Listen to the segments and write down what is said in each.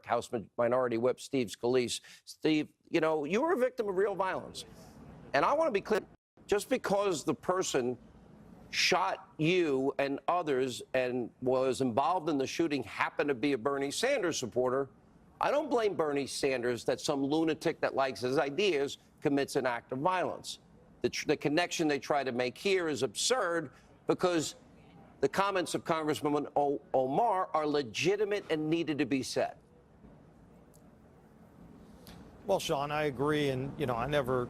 House Minority Whip Steve Scalise. Steve, you know, you were a victim of real violence. And I want to be clear, just because the person shot you and others and was involved in the shooting happened to be a Bernie Sanders supporter, I don't blame Bernie Sanders that some lunatic that likes his ideas commits an act of violence. The connection they try to make here is absurd because the comments of Congresswoman Omar are legitimate and needed to be said. Well, Sean, I agree, and I never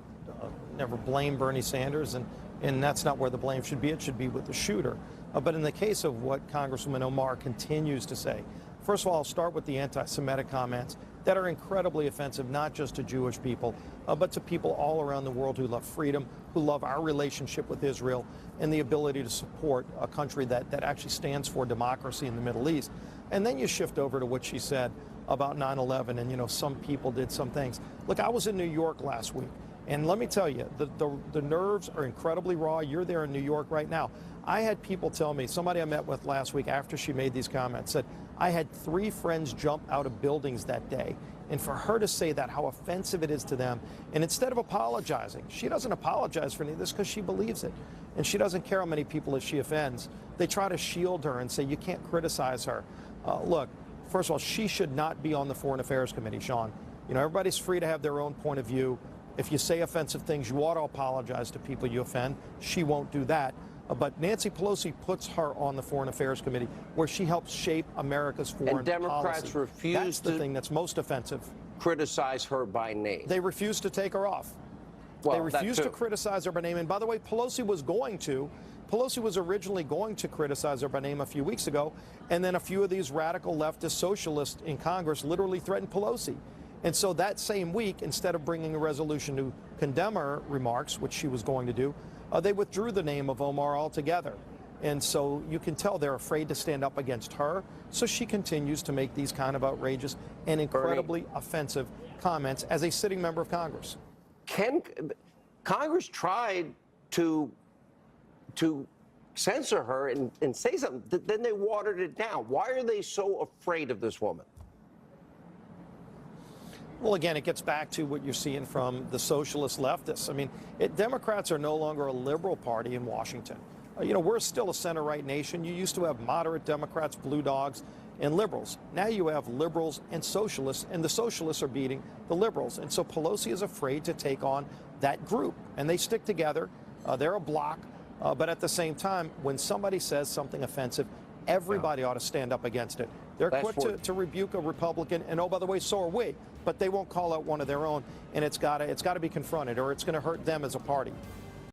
blame Bernie Sanders, and that's not where the blame should be. It should be with the shooter. But in the case of what Congresswoman Omar continues to say, first of all, I'll start with the anti-Semitic comments that are incredibly offensive, not just to Jewish people, but to people all around the world who love freedom, who love our relationship with Israel, and the ability to support a country that actually stands for democracy in the Middle East. And then you shift over to what she said about 9/11, and some people did some things. Look, I was in New York last week, and let me tell you, the nerves are incredibly raw. You're there in New York right now. I had people tell me, somebody I met with last week after she made these comments said, I had 3 friends jump out of buildings that day. And for her to say that, how offensive it is to them, and instead of apologizing, she doesn't apologize for any of this because she believes it. And she doesn't care how many people that she offends. They try to shield her and say, you can't criticize her. Look, first of all, she should not be on the Foreign Affairs Committee, Sean. Everybody's free to have their own point of view. If you say offensive things, you ought to apologize to people you offend. She won't do that. But Nancy Pelosi puts her on the Foreign Affairs Committee, where she helps shape America's foreign policy. And Democrats refuse That's the thing that's most offensive. Criticize her by name. They refuse to take her off. Well, they refuse to criticize her by name. And by the way, Pelosi was originally going to criticize her by name a few weeks ago, and then a few of these radical leftist socialists in Congress literally threatened Pelosi. And so that same week, instead of bringing a resolution to condemn her remarks, which she was going to do, they withdrew the name of Omar altogether. And so you can tell they're afraid to stand up against her. So she continues to make these kind of outrageous and incredibly offensive comments as a sitting member of Congress. Congress tried to censor her and say something, then they watered it down. Why are they so afraid of this woman? Well, again, it gets back to what you're seeing from the socialist leftists. I mean, Democrats are no longer a liberal party in Washington. We're still a center-right nation. You used to have moderate Democrats, blue dogs, and liberals. Now you have liberals and socialists, and the socialists are beating the liberals. And so Pelosi is afraid to take on that group, and they stick together. They're a bloc. But at the same time, when somebody says something offensive, everybody ought to stand up against it. They're quick to rebuke a Republican, and oh, by the way, so are we. But they won't call out one of their own, and it's got to be confronted, or it's going to hurt them as a party.